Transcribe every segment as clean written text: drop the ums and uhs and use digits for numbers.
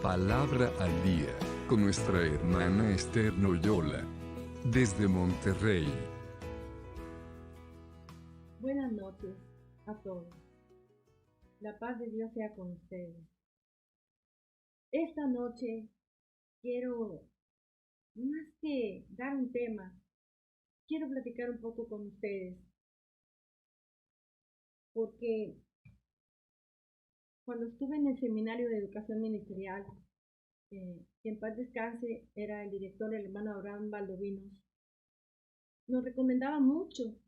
Palabra al día, con nuestra hermana Esther Noyola, desde Monterrey. Buenas noches a todos. La paz de Dios sea con ustedes. Esta noche quiero, más que dar un tema, quiero platicar un poco con ustedes, porque cuando estuve en el seminario de educación ministerial, que en paz descanse era el director, el hermano Abraham Valdovinos, nos recomendaba mucho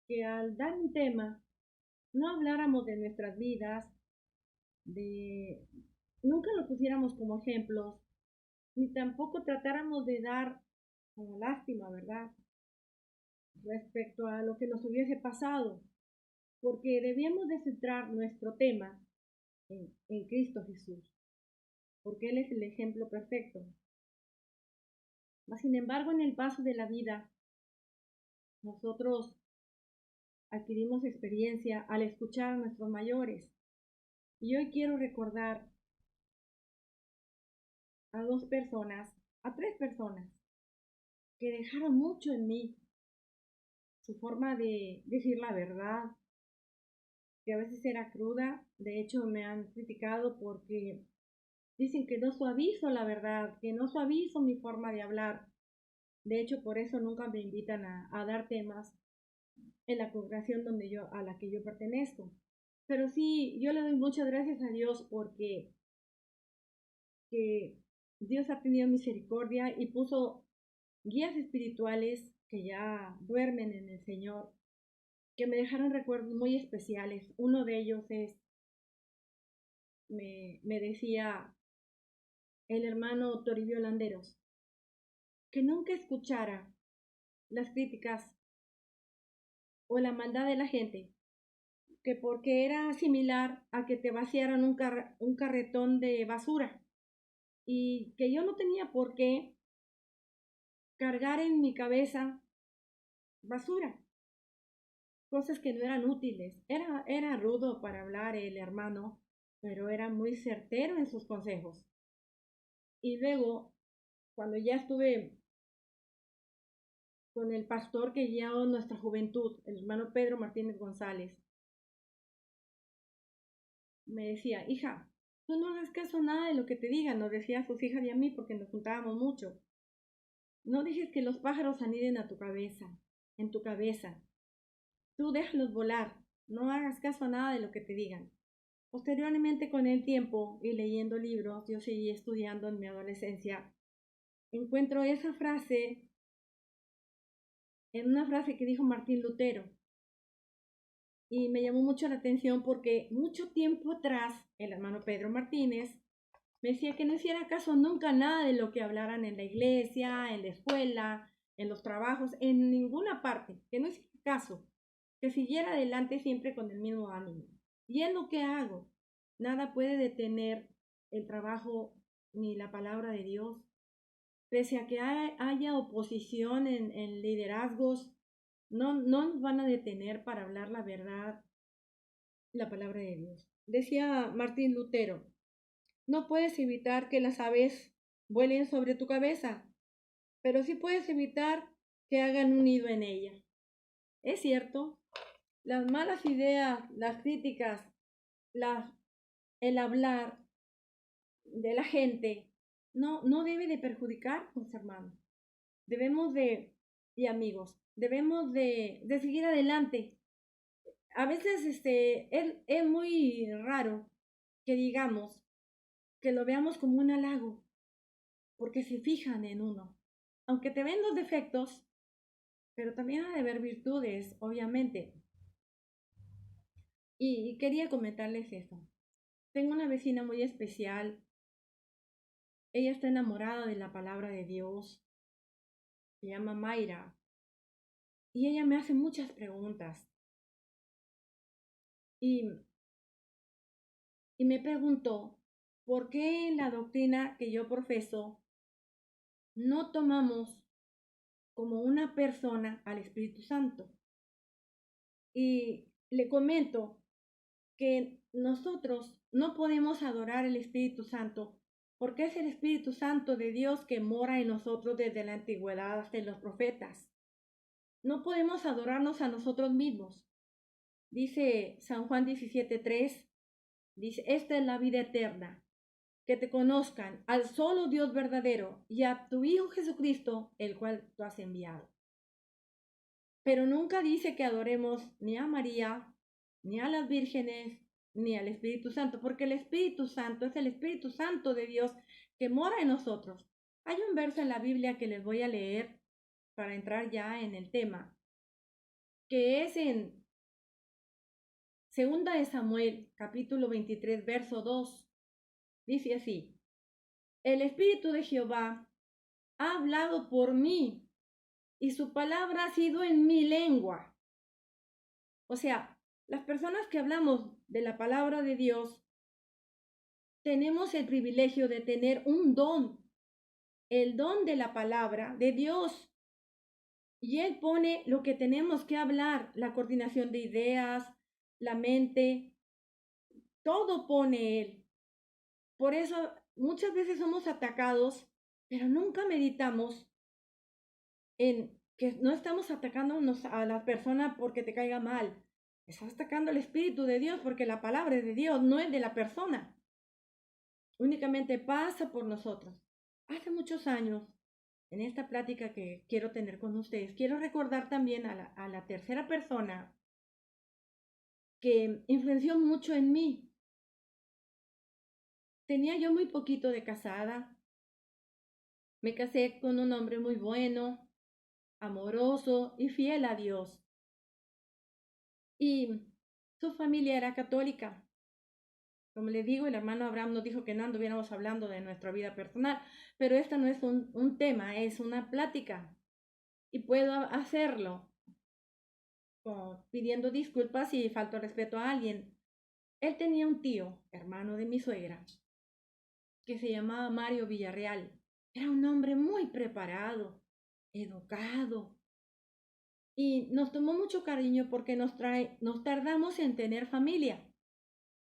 que al dar un tema no habláramos de nuestras vidas, nunca lo pusiéramos como ejemplos, ni tampoco tratáramos de dar como lástima, ¿verdad? Respecto a lo que nos hubiese pasado, porque debíamos de centrar nuestro tema en Cristo Jesús, porque Él es el ejemplo perfecto. Mas, sin embargo, en el paso de la vida, nosotros adquirimos experiencia al escuchar a nuestros mayores. Y hoy quiero recordar a tres personas, que dejaron mucho en mí. Su forma de decir la verdad, que a veces era cruda. De hecho, me han criticado porque dicen que no suavizo la verdad, que no suavizo mi forma de hablar. De hecho, por eso nunca me invitan a dar temas en la congregación a la que yo pertenezco. Pero sí, yo le doy muchas gracias a Dios porque que Dios ha tenido misericordia y puso guías espirituales que ya duermen en el Señor, que me dejaron recuerdos muy especiales. Uno de ellos me decía el hermano Toribio Landeros, que nunca escuchara las críticas o la maldad de la gente, que porque era similar a que te vaciaran un carretón de basura, y que yo no tenía por qué cargar en mi cabeza basura, cosas que no eran útiles. Era rudo para hablar el hermano, pero era muy certero en sus consejos. Y luego, cuando ya estuve con el pastor que guió nuestra juventud, el hermano Pedro Martínez González, me decía: hija, tú no hagas caso a nada de lo que te digan, nos decía a sus hijas y a mí, porque nos juntábamos mucho. No dejes que los pájaros aniden en tu cabeza. Tú déjalos volar, no hagas caso a nada de lo que te digan. Posteriormente, con el tiempo y leyendo libros, yo seguí estudiando en mi adolescencia, encuentro esa frase en una frase que dijo Martín Lutero, y me llamó mucho la atención porque mucho tiempo atrás el hermano Pedro Martínez me decía que no hiciera caso nunca a nada de lo que hablaran en la iglesia, en la escuela, en los trabajos, en ninguna parte, que no hiciera caso, que siguiera adelante siempre con el mismo ánimo. Y es lo que hago. Nada puede detener el trabajo ni la palabra de Dios. Pese a que haya oposición en liderazgos, no nos van a detener para hablar la verdad, la palabra de Dios. Decía Martín Lutero: no puedes evitar que las aves vuelen sobre tu cabeza, pero sí puedes evitar que hagan un nido en ella. Es cierto, las malas ideas, las críticas, el hablar de la gente no debe de perjudicarnos, hermanos. Debemos de, y amigos, debemos de seguir adelante. A veces es muy raro que digamos, que lo veamos como un halago, porque se fijan en uno. Aunque te ven los defectos, pero también ha de haber virtudes, obviamente. Y quería comentarles eso. Tengo una vecina muy especial. Ella está enamorada de la palabra de Dios. Se llama Mayra. Y ella me hace muchas preguntas. Y, y me preguntó, ¿por qué en la doctrina que yo profeso no tomamos como una persona al Espíritu Santo? Y le comento que nosotros no podemos adorar al Espíritu Santo porque es el Espíritu Santo de Dios que mora en nosotros desde la antigüedad hasta en los profetas. No podemos adorarnos a nosotros mismos. Dice San Juan 17:3, dice, esta es la vida eterna, que te conozcan al solo Dios verdadero y a tu Hijo Jesucristo, el cual tú has enviado. Pero nunca dice que adoremos ni a María, ni a las vírgenes, ni al Espíritu Santo, porque el Espíritu Santo es el Espíritu Santo de Dios que mora en nosotros. Hay un verso en la Biblia que les voy a leer para entrar ya en el tema, que es en 2 de Samuel, capítulo 23, verso 2. Dice así, el Espíritu de Jehová ha hablado por mí y su palabra ha sido en mi lengua. O sea, las personas que hablamos de la palabra de Dios, tenemos el privilegio de tener un don, el don de la palabra de Dios. Y Él pone lo que tenemos que hablar, la coordinación de ideas, la mente, todo pone Él. Por eso muchas veces somos atacados, pero nunca meditamos en que no estamos atacándonos a la persona porque te caiga mal. Estás atacando al Espíritu de Dios porque la palabra es de Dios, no es de la persona. Únicamente pasa por nosotros. Hace muchos años, en esta plática que quiero tener con ustedes, quiero recordar también a la tercera persona que influenció mucho en mí. Tenía yo muy poquito de casada. Me casé con un hombre muy bueno, amoroso y fiel a Dios. Y su familia era católica. Como les digo, el hermano Abraham nos dijo que no anduviéramos hablando de nuestra vida personal, pero esto no es un tema, es una plática. Y puedo hacerlo pidiendo disculpas si falto respeto a alguien. Él tenía un tío, hermano de mi suegra, que se llamaba Mario Villarreal. Era un hombre muy preparado, educado, y nos tomó mucho cariño porque nos tardamos en tener familia.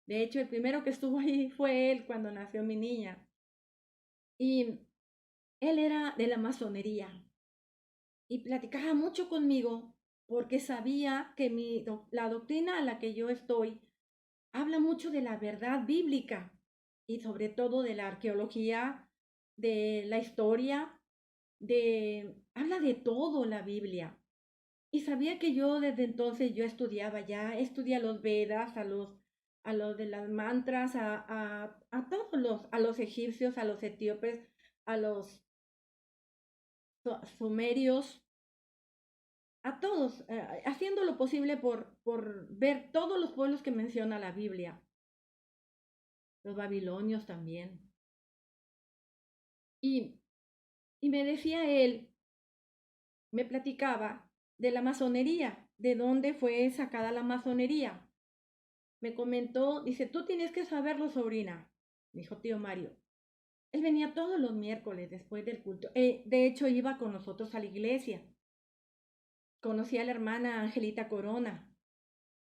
De hecho, el primero que estuvo ahí fue él cuando nació mi niña. Y él era de la masonería y platicaba mucho conmigo porque sabía que la doctrina a la que yo estoy habla mucho de la verdad bíblica y sobre todo de la arqueología, de la historia, habla de todo la Biblia. Y sabía que yo desde entonces yo estudié los Vedas, a los de las mantras, a todos a los egipcios, a los etíopes, a los sumerios, a todos, haciendo lo posible por ver todos los pueblos que menciona la Biblia, los babilonios también. Y, y me decía él, me platicaba de la masonería, de dónde fue sacada la masonería. Me comentó, dice, tú tienes que saberlo, sobrina, me dijo tío Mario. Él venía todos los miércoles después del culto. De hecho, iba con nosotros a la iglesia. Conocí a la hermana Angelita Corona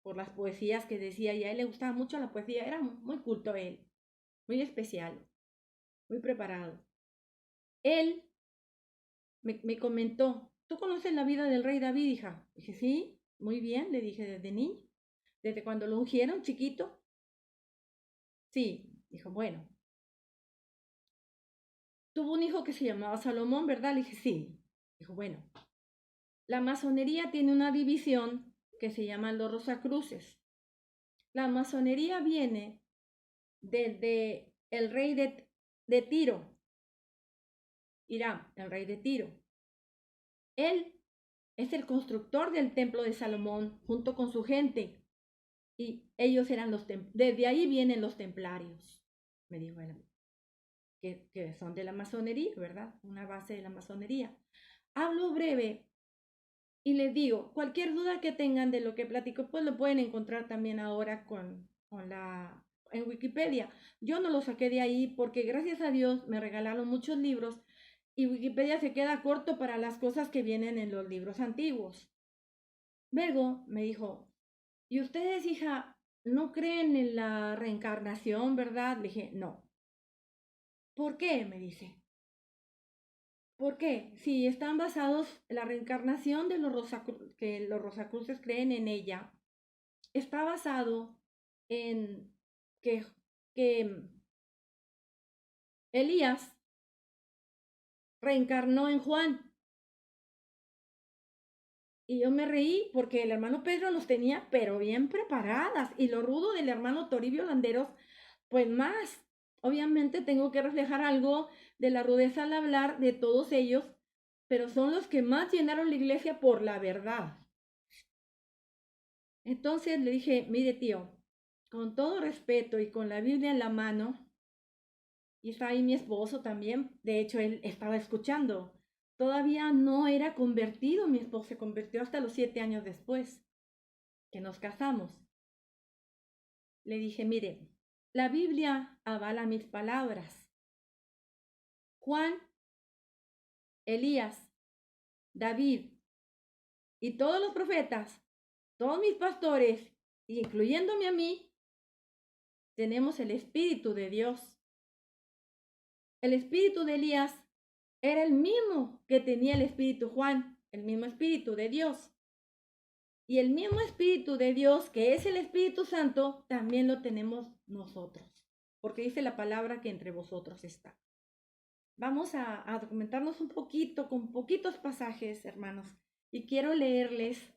por las poesías que decía y a él le gustaba mucho la poesía. Era muy culto él, muy especial, muy preparado. Él me comentó, ¿tú conoces la vida del rey David, hija? Dije, sí, muy bien, le dije desde niño, desde cuando lo ungieron chiquito. Sí, dijo, bueno. Tuvo un hijo que se llamaba Salomón, ¿verdad? Le dije, sí. Dijo, bueno, la masonería tiene una división que se llama los Rosacruces. La masonería viene desde el rey de Tiro, Irán, el rey de Tiro. Él es el constructor del templo de Salomón junto con su gente. Y ellos eran desde ahí vienen los templarios, me dijo él, que son de la masonería, ¿verdad? Una base de la masonería. Hablo breve y les digo, cualquier duda que tengan de lo que platico, pues lo pueden encontrar también ahora en Wikipedia. Yo no lo saqué de ahí porque gracias a Dios me regalaron muchos libros y Wikipedia se queda corto para las cosas que vienen en los libros antiguos. Luego me dijo, ¿y ustedes, hija, no creen en la reencarnación, verdad? Le dije, no. ¿Por qué? Me dice. ¿Por qué? Si están basados en la reencarnación de que los Rosacruces creen en ella, está basado en que Elías reencarnó en Juan. Y yo me reí porque el hermano Pedro nos tenía, pero bien preparadas. Y lo rudo del hermano Toribio Landeros, pues más. Obviamente tengo que reflejar algo de la rudeza al hablar de todos ellos, pero son los que más llenaron la iglesia por la verdad. Entonces le dije, mire tío, con todo respeto y con la Biblia en la mano, y está ahí mi esposo también, de hecho él estaba escuchando. Todavía no era convertido, mi esposo se convirtió hasta los 7 años después que nos casamos. Le dije, mire, la Biblia avala mis palabras. Juan, Elías, David y todos los profetas, todos mis pastores, incluyéndome a mí, tenemos el Espíritu de Dios. El Espíritu de Elías era el mismo que tenía el Espíritu Juan, el mismo Espíritu de Dios. Y el mismo Espíritu de Dios, que es el Espíritu Santo, también lo tenemos nosotros, porque dice la palabra que entre vosotros está. Vamos a documentarnos un poquito, con poquitos pasajes, hermanos. Y quiero leerles,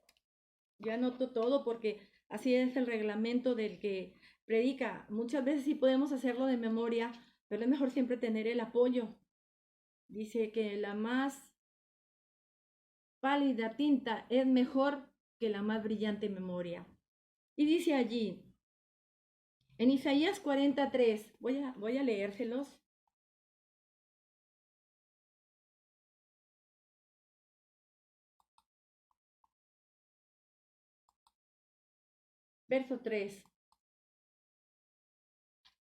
yo anoto todo porque así es el reglamento del que predica. Muchas veces sí podemos hacerlo de memoria, pero es mejor siempre tener el apoyo. Dice que la más pálida tinta es mejor que la más brillante memoria. Y dice allí, en Isaías 43, voy a leérselos. Verso 3.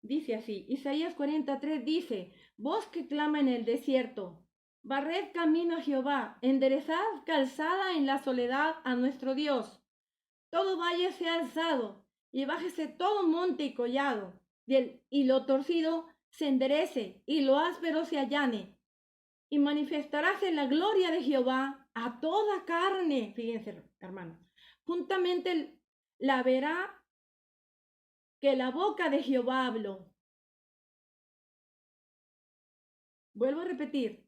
Dice así, Isaías 43 dice, voz que clama en el desierto, barred camino a Jehová, enderezad calzada en la soledad a nuestro Dios. Todo valle sea alzado, y bájese todo monte y collado, y lo torcido se enderece, y lo áspero se allane, y manifestaráse la gloria de Jehová a toda carne. Fíjense, hermano, juntamente la verá que la boca de Jehová habló. Vuelvo a repetir,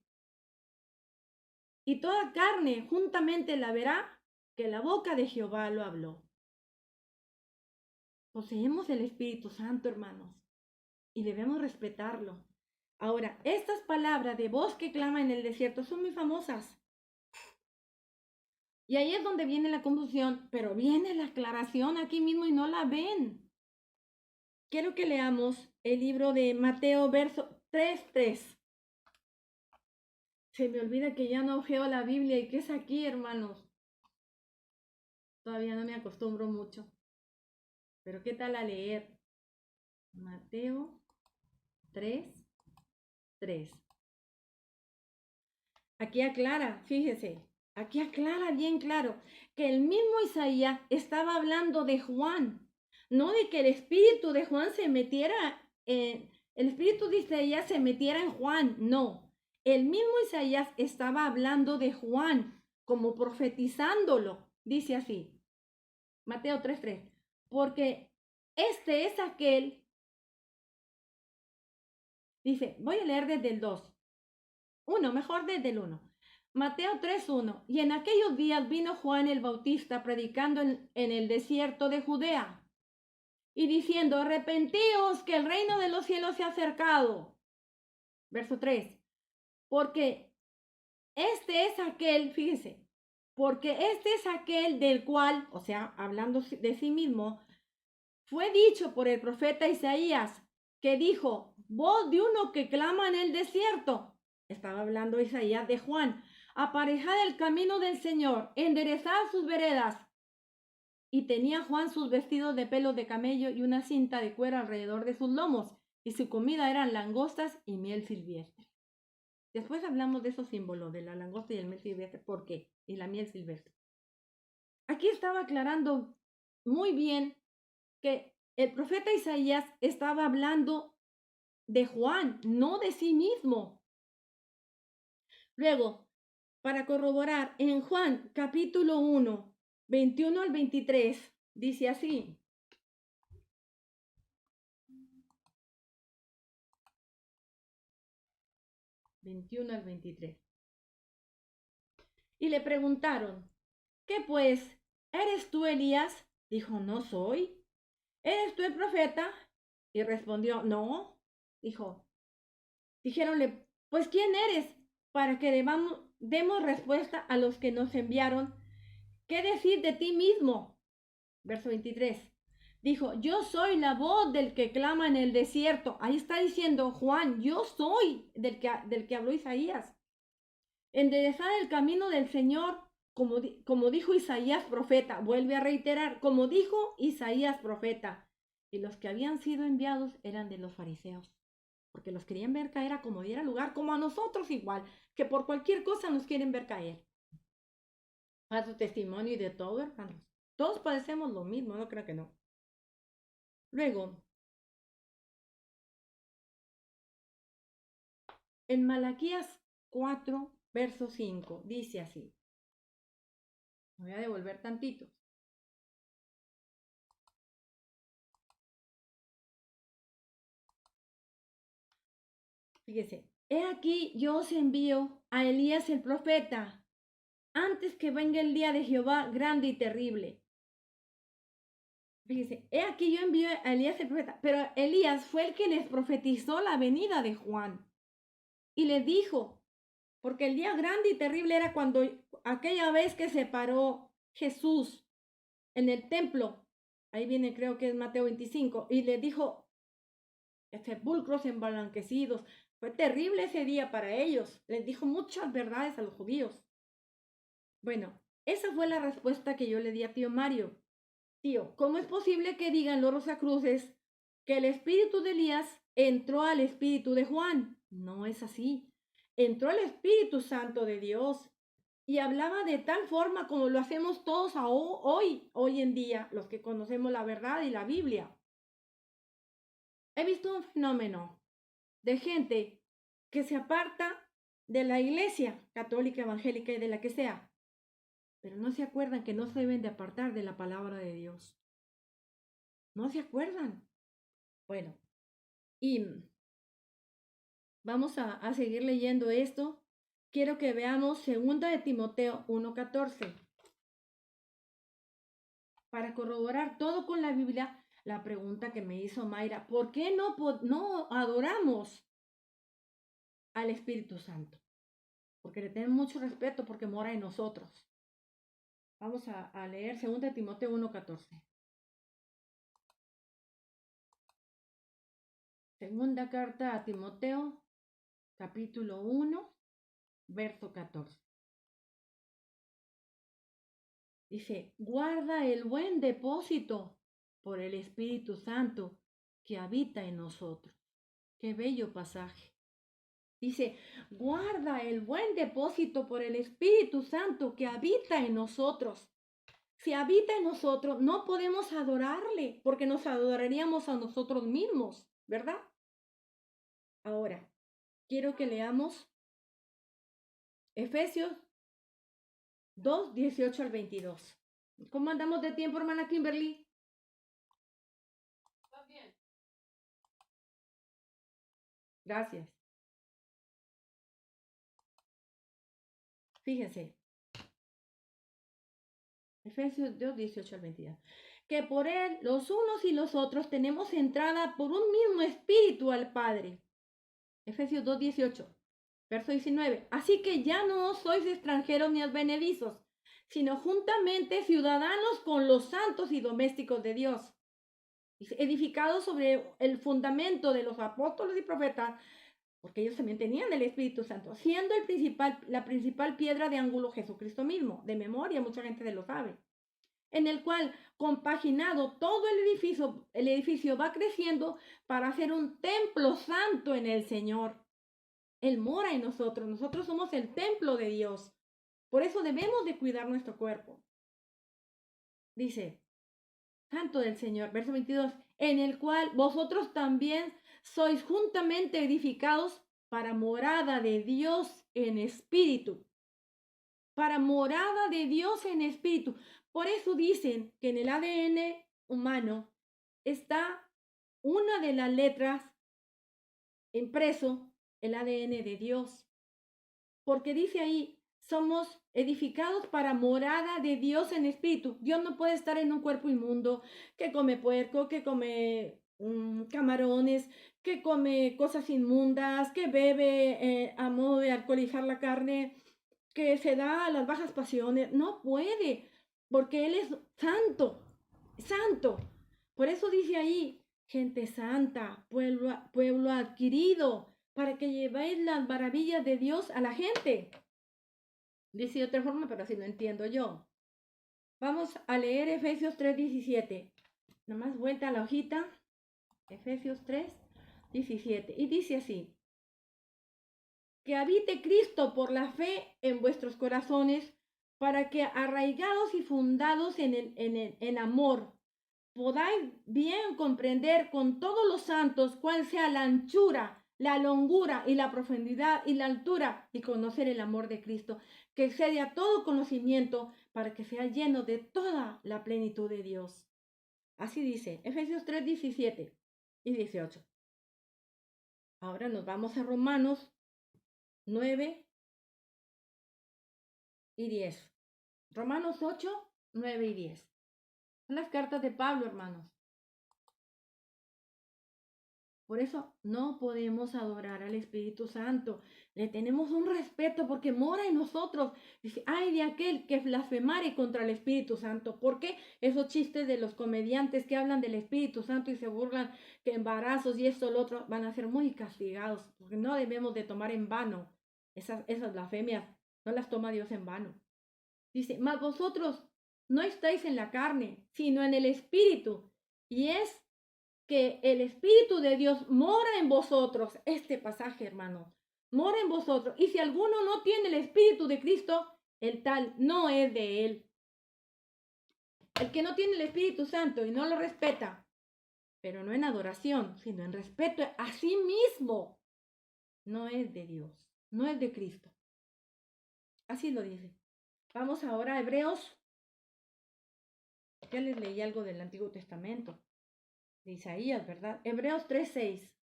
y toda carne juntamente la verá que la boca de Jehová lo habló. Poseemos el Espíritu Santo, hermanos, y debemos respetarlo. Ahora, estas palabras de voz que clama en el desierto son muy famosas. Y ahí es donde viene la confusión, pero viene la aclaración aquí mismo y no la ven. Quiero que leamos el libro de Mateo, verso 3:3. Se me olvida que ya no veo la Biblia y que es aquí, hermanos. Todavía no me acostumbro mucho. Pero ¿qué tal a leer? Mateo 3:3. Aquí aclara, fíjese, aquí aclara bien claro que el mismo Isaías estaba hablando de Juan, no de que el espíritu de Juan se metiera en, el espíritu de Isaías se metiera en Juan, no. El mismo Isaías estaba hablando de Juan, como profetizándolo, dice así, Mateo 3:3, porque este es aquel, dice, voy a leer desde el 2. Mejor desde el 1. Mateo 3:1. Y en aquellos días vino Juan el Bautista predicando en el desierto de Judea y diciendo, arrepentíos que el reino de los cielos se ha acercado. Verso 3. Porque este es aquel, fíjese, porque este es aquel del cual, o sea, hablando de sí mismo, fue dicho por el profeta Isaías, que dijo, voz de uno que clama en el desierto. Estaba hablando Isaías de Juan. Aparejad el camino del Señor, enderezad sus veredas. Y tenía Juan sus vestidos de pelos de camello y una cinta de cuero alrededor de sus lomos, y su comida eran langostas y miel silvestre. Después hablamos de esos símbolos, de la langosta y el miel silvestre. ¿Por qué? Y la miel silvestre. Aquí estaba aclarando muy bien que el profeta Isaías estaba hablando de Juan, no de sí mismo. Luego, para corroborar, en Juan capítulo 1, 21 al 23, dice así. ...21 al 23. Y le preguntaron, ¿qué pues? ¿Eres tú Elías? Dijo, no soy. ¿Eres tú el profeta? Y respondió, no. Dijéronle, pues ¿quién eres? Para que demos respuesta a los que nos enviaron. ¿Qué decir de ti mismo? Verso 23. Dijo, yo soy la voz del que clama en el desierto. Ahí está diciendo Juan, yo soy del que habló Isaías. Enderezad el camino del Señor, como dijo Isaías profeta. Vuelve a reiterar, como dijo Isaías profeta. Y los que habían sido enviados eran de los fariseos, porque los querían ver caer a como diera lugar, como a nosotros igual, que por cualquier cosa nos quieren ver caer. A su testimonio y de todo, hermanos. Todos padecemos lo mismo, no creo que no. Luego, en Malaquías 4, verso 5, dice así. Me voy a devolver tantito. Fíjese, he aquí yo os envío a Elías el profeta, antes que venga el día de Jehová grande y terrible. Fíjese, he aquí yo envío a Elías el profeta, pero Elías fue el que les profetizó la venida de Juan. Y les dijo, porque el día grande y terrible era cuando aquella vez que se paró Jesús en el templo, ahí viene creo que es Mateo 25, y les dijo, sepulcros emblanquecidos. Fue terrible ese día para ellos. Les dijo muchas verdades a los judíos. Bueno, esa fue la respuesta que yo le di a tío Mario. Tío, ¿cómo es posible que digan los Rosacruces que el espíritu de Elías entró al espíritu de Juan? No es así. Entró el Espíritu Santo de Dios y hablaba de tal forma como lo hacemos todos hoy en día, los que conocemos la verdad y la Biblia. He visto un fenómeno de gente que se aparta de la iglesia católica, evangélica y de la que sea, pero no se acuerdan que no se deben de apartar de la palabra de Dios. No se acuerdan. Bueno, y vamos a seguir leyendo esto. Quiero que veamos 2 de Timoteo 1:14. Para corroborar todo con la Biblia, la pregunta que me hizo Mayra, ¿por qué no adoramos al Espíritu Santo? Porque le tenemos mucho respeto porque mora en nosotros. Vamos a leer 2 de Timoteo 1:14. Segunda carta a Timoteo, capítulo 1, verso 14. Dice, guarda el buen depósito por el Espíritu Santo que habita en nosotros. Qué bello pasaje. Dice, guarda el buen depósito por el Espíritu Santo que habita en nosotros. Si habita en nosotros, no podemos adorarle porque nos adoraríamos a nosotros mismos, ¿verdad? Ahora, quiero que leamos Efesios 2, 18 al 22. ¿Cómo andamos de tiempo, hermana Kimberly? Está bien. Gracias. Fíjense. Efesios 2, 18 al 22. Que por él, los unos y los otros, tenemos entrada por un mismo espíritu al Padre. Efesios 2, 18. Verso 19. Así que ya no sois extranjeros ni advenedizos, sino juntamente ciudadanos con los santos y domésticos de Dios, edificados sobre el fundamento de los apóstoles y profetas, porque ellos también tenían el Espíritu Santo, siendo la principal piedra de ángulo Jesucristo mismo. De memoria, mucha gente lo sabe. En el cual, compaginado todo el edificio va creciendo para hacer un templo santo en el Señor. Él mora en nosotros. Nosotros somos el templo de Dios. Por eso debemos de cuidar nuestro cuerpo. Dice, santo del Señor, verso 22, en el cual vosotros también sois juntamente edificados para morada de Dios en espíritu. Para morada de Dios en espíritu. Por eso dicen que en el ADN humano está una de las letras impreso, el ADN de Dios. Porque dice ahí, somos edificados para morada de Dios en espíritu. Dios no puede estar en un cuerpo inmundo que come puerco, que come camarones, que come cosas inmundas, que bebe a modo de alcoholizar la carne, que se da a las bajas pasiones. No puede, porque Él es santo, santo. Por eso dice ahí, gente santa, pueblo adquirido, para que llevéis las maravillas de Dios a la gente. Dice de otra forma, pero así lo entiendo yo. Vamos a leer Efesios 3:17. Nomás vuelta a la hojita. Efesios 3:17. Y dice así. Que habite Cristo por la fe en vuestros corazones, para que arraigados y fundados en amor, podáis bien comprender con todos los santos cuál sea la anchura, la longura y la profundidad y la altura, y conocer el amor de Cristo, que excede a todo conocimiento, para que sea lleno de toda la plenitud de Dios. Así dice Efesios 3:17 y 18. Ahora nos vamos a Romanos 9 y 10. Romanos 8, 9 y 10. Son las cartas de Pablo, hermanos. Por eso no podemos adorar al Espíritu Santo. Le tenemos un respeto porque mora en nosotros. Dice, ay de aquel que blasfemare contra el Espíritu Santo. ¿Por qué esos chistes de los comediantes que hablan del Espíritu Santo y se burlan que embarazos y esto, lo otro, van a ser muy castigados? Porque no debemos de tomar en vano esas blasfemias. No las toma Dios en vano. Dice, mas vosotros no estáis en la carne, sino en el Espíritu. Y es que el Espíritu de Dios mora en vosotros. Este pasaje, hermano, mora en vosotros. Y si alguno no tiene el Espíritu de Cristo, el tal no es de él. El que no tiene el Espíritu Santo y no lo respeta, pero no en adoración, sino en respeto a sí mismo, no es de Dios, no es de Cristo. Así lo dice. Vamos ahora a Hebreos. Ya les leí algo del Antiguo Testamento, de Isaías, ¿verdad? Hebreos 3:6.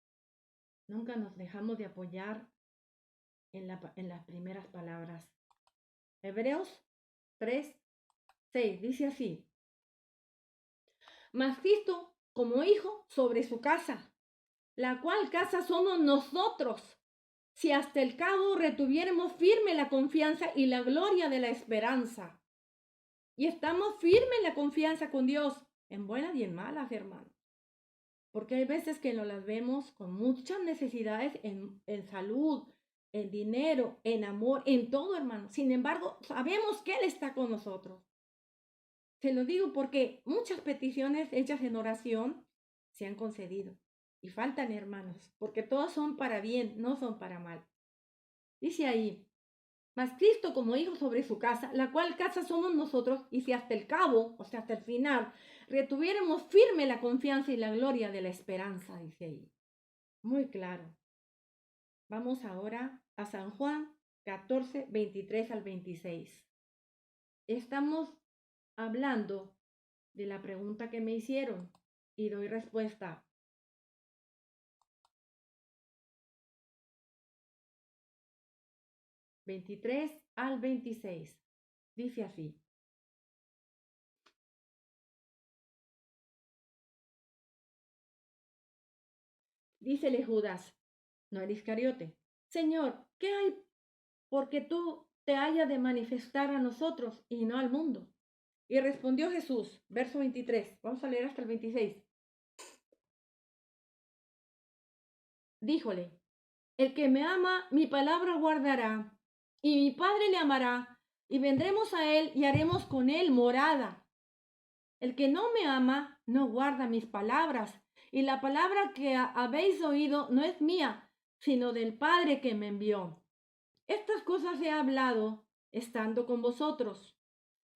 Nunca nos dejamos de apoyar en las primeras palabras. Hebreos 3:6 dice así. Mas Cristo como hijo sobre su casa, la cual casa somos nosotros, si hasta el cabo retuviéramos firme la confianza y la gloria de la esperanza. Y estamos firmes en la confianza con Dios, en buenas y en malas, hermanos. Porque hay veces que nos las vemos con muchas necesidades en salud, en dinero, en amor, en todo, hermano. Sin embargo, sabemos que Él está con nosotros. Se lo digo porque muchas peticiones hechas en oración se han concedido. Y faltan, hermanos, porque todas son para bien, no son para mal. Dice ahí, mas Cristo como hijo sobre su casa, la cual casa somos nosotros, y si hasta el cabo, o sea, hasta el final, retuviéramos firme la confianza y la gloria de la esperanza, dice ahí. Muy claro. Vamos ahora a San Juan 14, 23 al 26. Estamos hablando de la pregunta que me hicieron y doy respuesta. (23 al 26). Dice así. Dícele Judas, no el Iscariote, Señor, ¿qué hay porque tú te haya de manifestar a nosotros y no al mundo? Y respondió Jesús, verso 23, vamos a leer hasta el 26. Díjole, el que me ama, mi palabra guardará, y mi Padre le amará, y vendremos a él y haremos con él morada. El que no me ama, no guarda mis palabras, y la palabra que habéis oído no es mía, sino del Padre que me envió. Estas cosas he hablado estando con vosotros.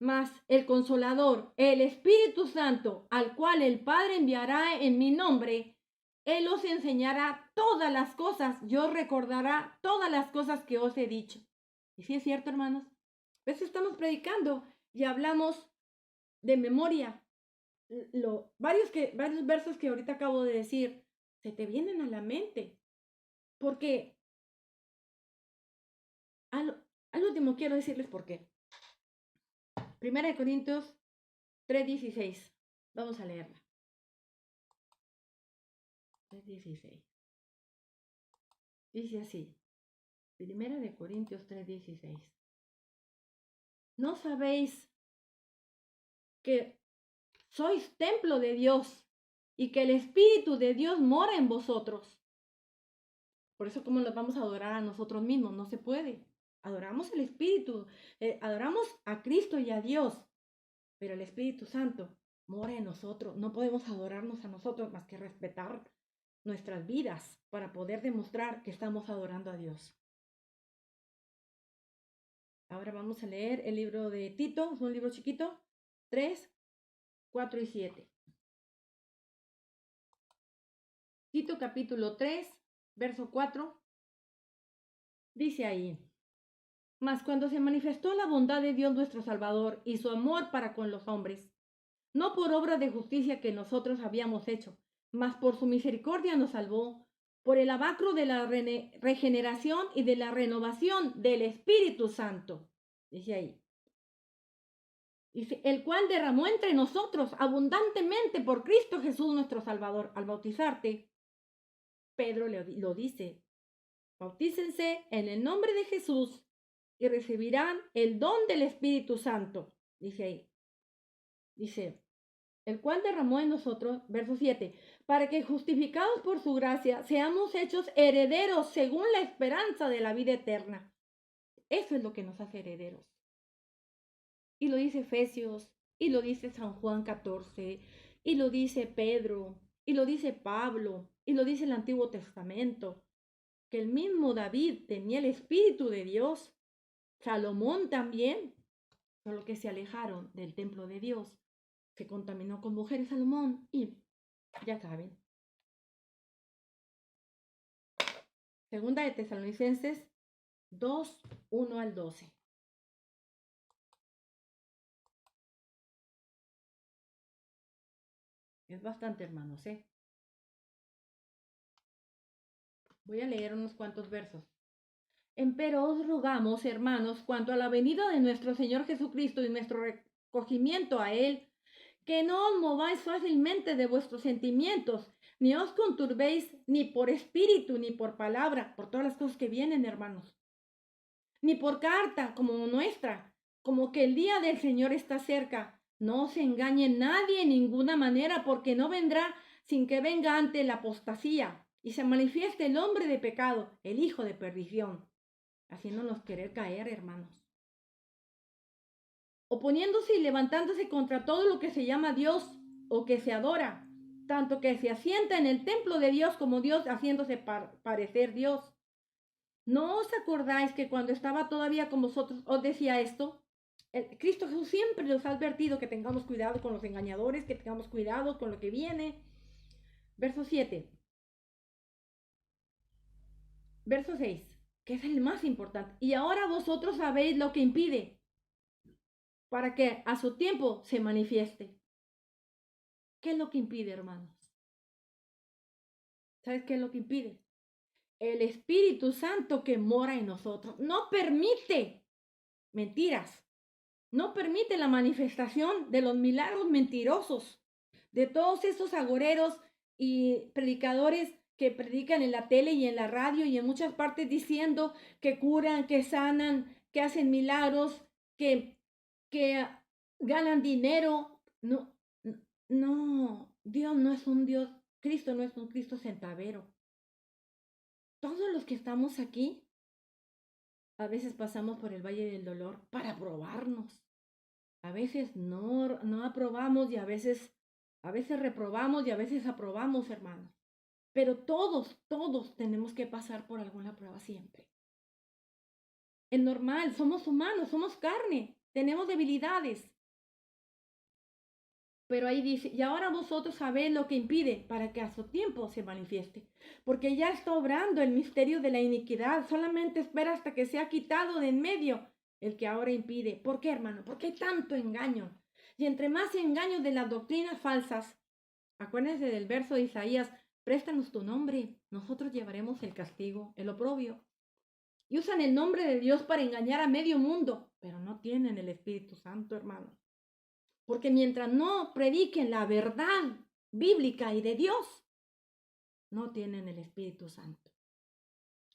Mas el Consolador, el Espíritu Santo, al cual el Padre enviará en mi nombre, Él os enseñará todas las cosas, yo recordará todas las cosas que os he dicho. Y sí es cierto, hermanos. Pues estamos predicando y hablamos de memoria. Varios versos que ahorita acabo de decir, se te vienen a la mente. Porque al último quiero decirles por qué. 1 Corintios 3:16. Vamos a leerla. 3:16. Dice así. 1 Corintios 3:16. ¿No sabéis que sois templo de Dios y que el Espíritu de Dios mora en vosotros? Por eso, ¿cómo nos vamos a adorar a nosotros mismos? No se puede. Adoramos el Espíritu, adoramos a Cristo y a Dios, pero el Espíritu Santo mora en nosotros. No podemos adorarnos a nosotros más que respetar nuestras vidas para poder demostrar que estamos adorando a Dios. Ahora vamos a leer el libro de Tito, es un libro chiquito, 3, 4 y 7. Tito capítulo 3, verso 4, dice ahí: Mas cuando se manifestó la bondad de Dios nuestro Salvador y su amor para con los hombres, no por obra de justicia que nosotros habíamos hecho, mas por su misericordia nos salvó, por el abacro de la regeneración y de la renovación del Espíritu Santo. Dice ahí. Dice, el cual derramó entre nosotros abundantemente por Cristo Jesús nuestro Salvador. Al bautizarte, Pedro lo dice, bautícense en el nombre de Jesús y recibirán el don del Espíritu Santo. Dice ahí. Dice, el cual derramó en nosotros, verso 7, para que justificados por su gracia seamos hechos herederos según la esperanza de la vida eterna. Eso es lo que nos hace herederos. Y lo dice Efesios, y lo dice San Juan 14, y lo dice Pedro, y lo dice Pablo, y lo dice el Antiguo Testamento, que el mismo David tenía el Espíritu de Dios, Salomón también, solo que se alejaron del templo de Dios. Se contaminó con mujeres Salomón y ya saben. Segunda de Tesalonicenses 2, 1 al 12. Es bastante, hermanos, ¿eh? Voy a leer unos cuantos versos. Empero os rogamos, hermanos, cuanto a la venida de nuestro Señor Jesucristo y nuestro recogimiento a Él, que no os mováis fácilmente de vuestros sentimientos, ni os conturbéis ni por espíritu, ni por palabra, por todas las cosas que vienen, hermanos, ni por carta como nuestra, como que el día del Señor está cerca. No se engañe nadie en ninguna manera, porque no vendrá sin que venga ante la apostasía y se manifieste el hombre de pecado, el hijo de perdición, haciéndonos querer caer, hermanos, oponiéndose y levantándose contra todo lo que se llama Dios o que se adora, tanto que se asienta en el templo de Dios como Dios, haciéndose parecer Dios. ¿No os acordáis que cuando estaba todavía con vosotros os decía esto? Cristo Jesús siempre nos ha advertido que tengamos cuidado con los engañadores, que tengamos cuidado con lo que viene. Verso 7. Verso 6, que es el más importante. Y ahora vosotros sabéis lo que impide, para que a su tiempo se manifieste. ¿Qué es lo que impide, hermanos? ¿Sabes qué es lo que impide? El Espíritu Santo que mora en nosotros. No permite mentiras. No permite la manifestación de los milagros mentirosos, de todos esos agoreros y predicadores que predican en la tele y en la radio y en muchas partes diciendo que curan, que sanan, que hacen milagros, que ganan dinero. No, no, Dios no es un Dios, Cristo no es un Cristo centavero. Todos los que estamos aquí, a veces pasamos por el valle del dolor para probarnos. A veces no aprobamos y a veces reprobamos y a veces aprobamos, hermanos. Pero todos tenemos que pasar por alguna prueba siempre. Es normal, somos humanos, somos carne, tenemos debilidades. Pero ahí dice, y ahora vosotros sabéis lo que impide para que a su tiempo se manifieste, porque ya está obrando el misterio de la iniquidad, solamente espera hasta que sea quitado de en medio el que ahora impide. ¿Por qué, hermano? Porque hay tanto engaño. Y entre más engaños de las doctrinas falsas, acuérdense del verso de Isaías, préstanos tu nombre, nosotros llevaremos el castigo, el oprobio. Y usan el nombre de Dios para engañar a medio mundo, pero no tienen el Espíritu Santo, hermano. Porque mientras no prediquen la verdad bíblica y de Dios, no tienen el Espíritu Santo.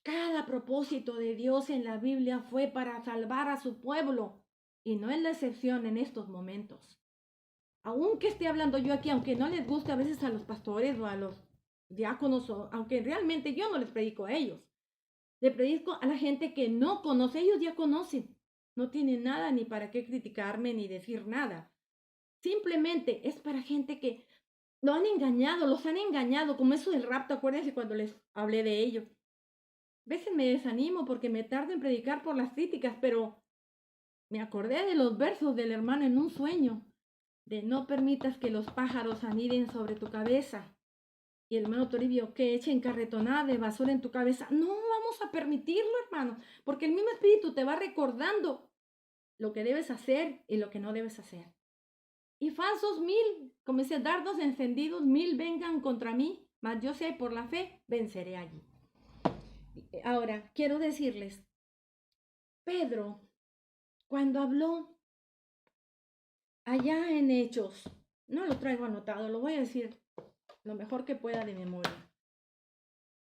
Cada propósito de Dios en la Biblia fue para salvar a su pueblo y no es la excepción en estos momentos. Aunque esté hablando yo aquí, aunque no les guste a veces a los pastores o a los diáconos, aunque realmente yo no les predico a ellos, le predico a la gente que no conoce, ellos ya conocen, no tienen nada ni para qué criticarme ni decir nada. Simplemente es para gente que lo han engañado, los han engañado, como eso del rapto, acuérdense cuando les hablé de ello. A veces me desanimo porque me tardo en predicar por las críticas, pero me acordé de los versos del hermano en un sueño, de no permitas que los pájaros aniden sobre tu cabeza. Y el hermano Toribio, que echen carretonada de basura en tu cabeza. No vamos a permitirlo, hermano, porque el mismo espíritu te va recordando lo que debes hacer y lo que no debes hacer. Y falsos 1000, como dice, dardos encendidos 1000 vengan contra mí, mas yo sé por la fe venceré allí. Ahora, quiero decirles, Pedro, cuando habló allá en Hechos, no lo traigo anotado, lo voy a decir lo mejor que pueda de memoria.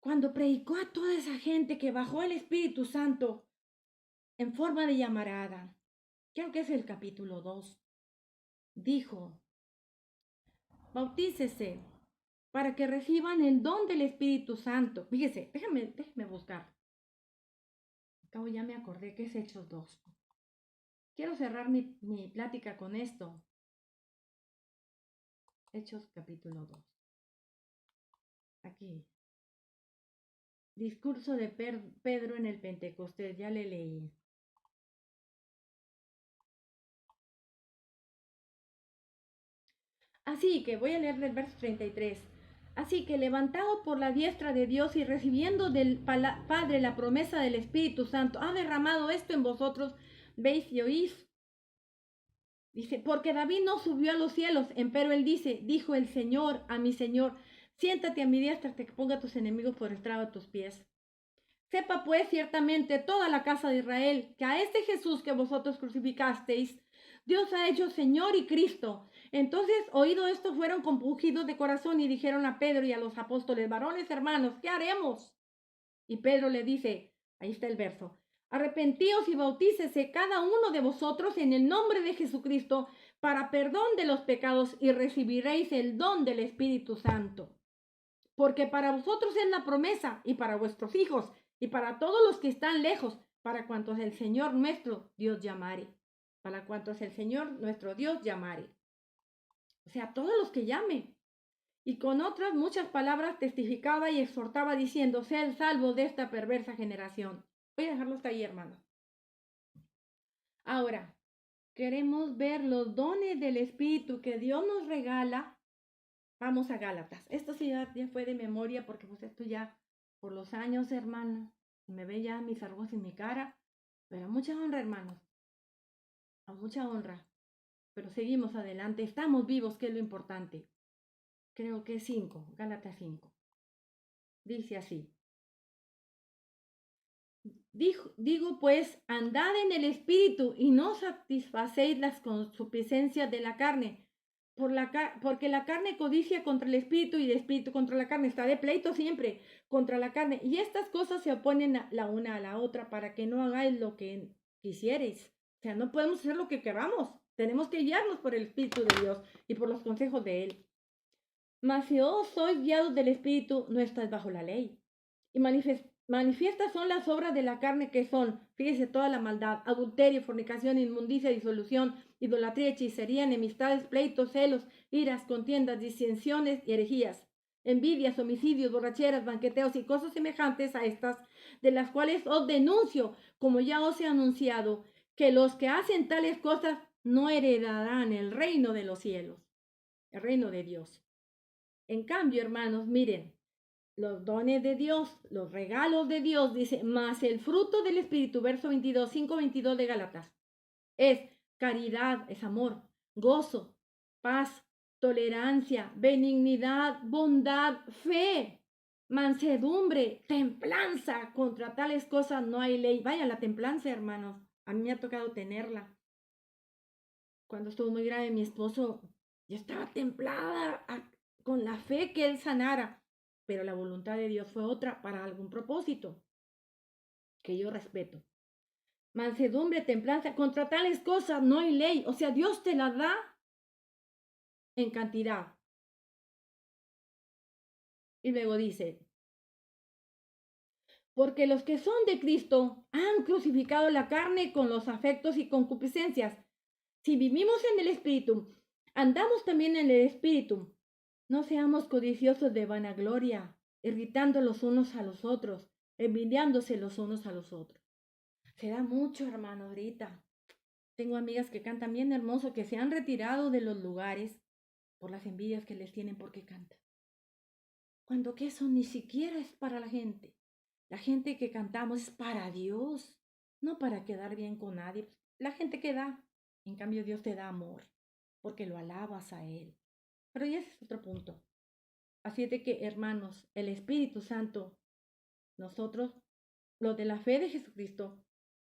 Cuando predicó a toda esa gente que bajó el Espíritu Santo en forma de llamarada, creo que es el capítulo 2, dijo, bautícese para que reciban el don del Espíritu Santo. Fíjese, déjeme buscar. Acabo, ya me acordé que es Hechos 2. Quiero cerrar mi plática con esto. Hechos capítulo 2. Aquí. Discurso de Pedro en el Pentecostés, ya le leí. Así que voy a leerle el verso 33. Así que levantado por la diestra de Dios y recibiendo del Padre la promesa del Espíritu Santo, ha derramado esto en vosotros, veis y oís. Dice, porque David no subió a los cielos, empero él dice, dijo el Señor a mi Señor, siéntate a mi diestra hasta que ponga a tus enemigos por estrado a tus pies. Sepa pues ciertamente toda la casa de Israel que a este Jesús que vosotros crucificasteis, Dios ha hecho Señor y Cristo. Entonces, oído esto, fueron compungidos de corazón y dijeron a Pedro y a los apóstoles, varones hermanos, ¿qué haremos? Y Pedro le dice, ahí está el verso, arrepentíos y bautícese cada uno de vosotros en el nombre de Jesucristo para perdón de los pecados y recibiréis el don del Espíritu Santo. Porque para vosotros es la promesa y para vuestros hijos y para todos los que están lejos, para cuantos el Señor nuestro Dios llamare. Para cuantos el Señor nuestro Dios llamare. O sea, todos los que llame. Y con otras muchas palabras testificaba y exhortaba diciendo, sed salvos de esta perversa generación. Voy a dejarlo hasta ahí, hermano. Ahora, queremos ver los dones del Espíritu que Dios nos regala. Vamos a Gálatas. Esto sí ya fue de memoria porque pues esto ya por los años, hermano. Me ve ya mis arrugas en mi cara. Pero mucha honra, hermanos. A mucha honra. Pero seguimos adelante. Estamos vivos, que es lo importante. Creo que es 5. Gálatas 5. Dice así. Digo pues, andad en el Espíritu y no satisfacéis las concupiscencias de la carne. Porque la carne codicia contra el espíritu y el espíritu contra la carne. Está de pleito siempre contra la carne. Y estas cosas se oponen la una a la otra para que no hagáis lo que quisierais. O sea, no podemos hacer lo que queramos. Tenemos que guiarnos por el Espíritu de Dios y por los consejos de Él. Mas si os sois guiados del Espíritu, no estáis bajo la ley. Y manifiestas son las obras de la carne que son, fíjese, toda la maldad, adulterio, fornicación, inmundicia, disolución, idolatría, hechicería, enemistades, pleitos, celos, iras, contiendas, disensiones y herejías, envidias, homicidios, borracheras, banqueteos y cosas semejantes a estas, de las cuales os denuncio, como ya os he anunciado, que los que hacen tales cosas no heredarán el reino de los cielos. el reino de Dios. En cambio, hermanos, miren, los dones de Dios, los regalos de Dios, dice, más el fruto del Espíritu, verso 22, 5:22 de Gálatas, es caridad, es amor, gozo, paz, tolerancia, benignidad, bondad, fe, mansedumbre, templanza. Contra tales cosas no hay ley. Vaya, la templanza, hermanos, a mí me ha tocado tenerla. Cuando estuvo muy grave mi esposo, yo estaba templada con la fe que él sanara, pero la voluntad de Dios fue otra para algún propósito que yo respeto. Mansedumbre, templanza, contra tales cosas no hay ley. O sea, Dios te la da en cantidad. Y luego dice, porque los que son de Cristo han crucificado la carne con los afectos y concupiscencias. Si vivimos en el Espíritu, andamos también en el Espíritu. No seamos codiciosos de vanagloria, irritando los unos a los otros, envidiándose los unos a los otros. Se da mucho, hermano, ahorita. Tengo amigas que cantan bien hermoso, que se han retirado de los lugares por las envidias que les tienen porque cantan. Cuando que eso ni siquiera es para la gente. La gente que cantamos es para Dios, no para quedar bien con nadie. La gente que da, en cambio Dios te da amor, porque lo alabas a Él. Pero ya ese es otro punto. Así es de que, hermanos, el Espíritu Santo, nosotros, los de la fe de Jesucristo,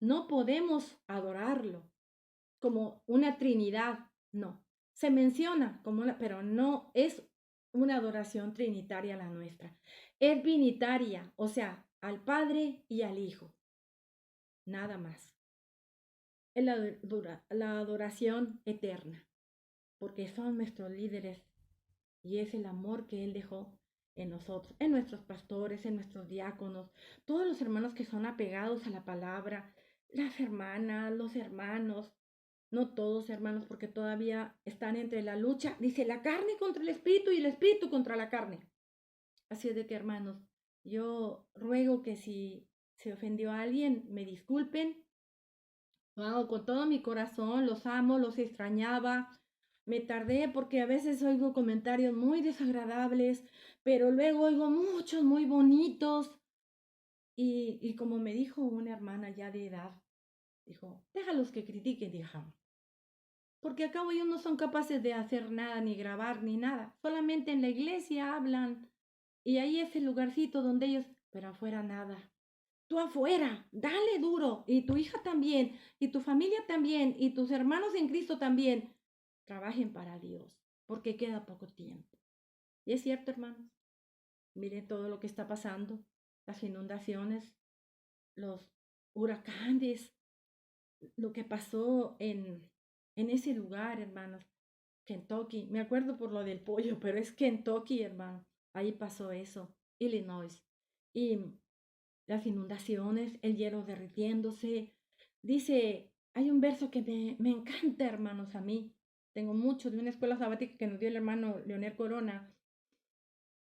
no podemos adorarlo como una Trinidad, no. Se menciona como una, pero no es una adoración trinitaria la nuestra. Es binitaria, o sea, al Padre y al Hijo. Nada más. Es la adoración eterna, porque son nuestros líderes y es el amor que Él dejó en nosotros, en nuestros pastores, en nuestros diáconos, todos los hermanos que son apegados a la palabra, las hermanas, los hermanos, no todos hermanos, porque todavía están entre la lucha, dice la carne contra el espíritu y el espíritu contra la carne. Así es de que, hermanos, yo ruego que si se ofendió a alguien, me disculpen. Lo hago con todo mi corazón, los amo, los extrañaba. Me tardé porque a veces oigo comentarios muy desagradables, pero luego oigo muchos muy bonitos. Y como me dijo una hermana ya de edad, dijo, déjalos que critiquen, hija. Porque acabo ellos no son capaces de hacer nada, ni grabar, ni nada. Solamente en la iglesia hablan. Y ahí es el lugarcito donde ellos, pero afuera nada. Tú afuera, dale duro. Y tu hija también, y tu familia también, y tus hermanos en Cristo también. Trabajen para Dios, porque queda poco tiempo. Y es cierto, hermanos. Miren todo lo que está pasando. Las inundaciones, los huracanes, lo que pasó en ese lugar, hermanos. Kentucky, me acuerdo por lo del pollo, pero es Kentucky, hermano. Ahí pasó eso, Illinois. Y las inundaciones, el hielo derritiéndose. Dice, hay un verso que me encanta, hermanos, a mí. Tengo mucho de una escuela sabática que nos dio el hermano Leonel Corona.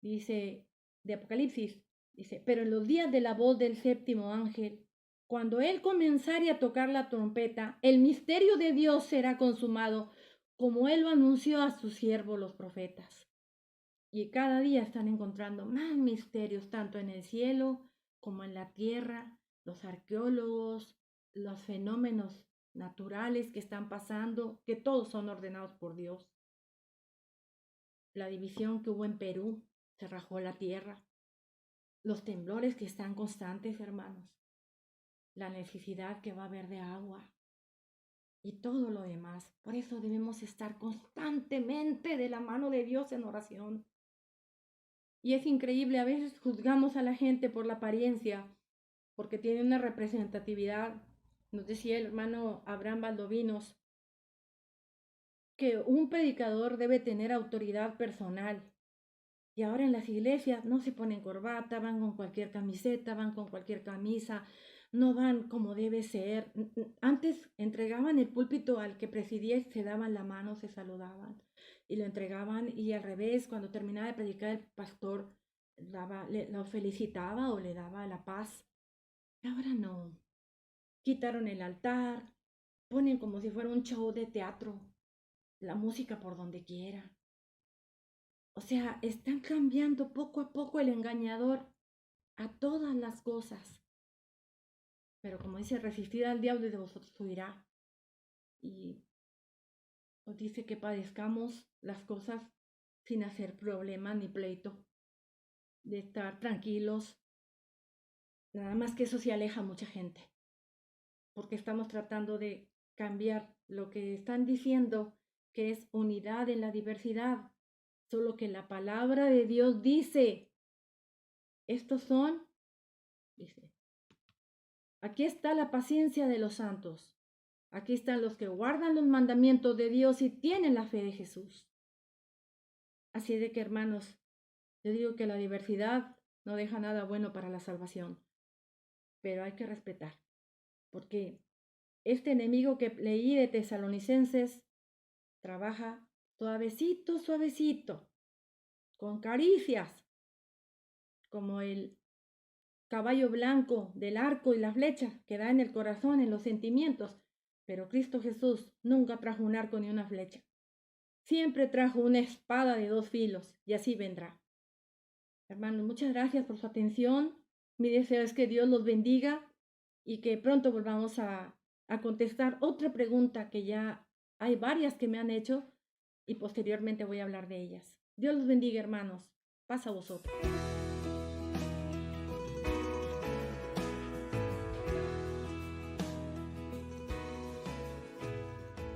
Dice, de Apocalipsis, dice, pero en los días de la voz del séptimo ángel, cuando él comenzare a tocar la trompeta, el misterio de Dios será consumado, como él lo anunció a sus siervos los profetas. Y cada día están encontrando más misterios, tanto en el cielo como en la tierra, los arqueólogos, los fenómenos naturales que están pasando, que todos son ordenados por Dios. La división que hubo en Perú, se rajó la tierra, los temblores que están constantes, hermanos, la necesidad que va a haber de agua y todo lo demás. Por eso debemos estar constantemente de la mano de Dios en oración. Y es increíble, a veces juzgamos a la gente por la apariencia, porque tiene una representatividad. Nos decía el hermano Abraham Valdovinos que un predicador debe tener autoridad personal. Y ahora en las iglesias no se ponen corbata, van con cualquier camiseta, van con cualquier camisa, no van como debe ser. Antes entregaban el púlpito al que presidía y se daban la mano, se saludaban y lo entregaban, y al revés, cuando terminaba de predicar el pastor lo felicitaba o le daba la paz. Ahora no. Quitaron el altar, ponen como si fuera un show de teatro, la música por donde quiera. O sea, están cambiando poco a poco el engañador a todas las cosas. Pero como dice, resistid al diablo y de vosotros huirá. Y os dice que padezcamos las cosas sin hacer problema ni pleito, de estar tranquilos. Nada más que eso se aleja a mucha gente, porque estamos tratando de cambiar lo que están diciendo, que es unidad en la diversidad. Solo que la palabra de Dios dice, estos son, dice, aquí está la paciencia de los santos. Aquí están los que guardan los mandamientos de Dios y tienen la fe de Jesús. Así de que, hermanos, yo digo que la diversidad no deja nada bueno para la salvación, pero hay que respetar, porque este enemigo que leí de Tesalonicenses trabaja suavecito, suavecito, con caricias, como el caballo blanco del arco y la flecha que da en el corazón, en los sentimientos. Pero Cristo Jesús nunca trajo un arco ni una flecha. Siempre trajo una espada de 2 filos y así vendrá. Hermanos, muchas gracias por su atención. Mi deseo es que Dios los bendiga y que pronto volvamos a contestar otra pregunta que ya hay varias que me han hecho y posteriormente voy a hablar de ellas. Dios los bendiga, hermanos. Paz a vosotros.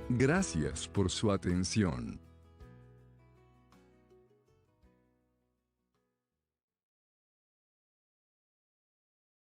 Gracias por su atención.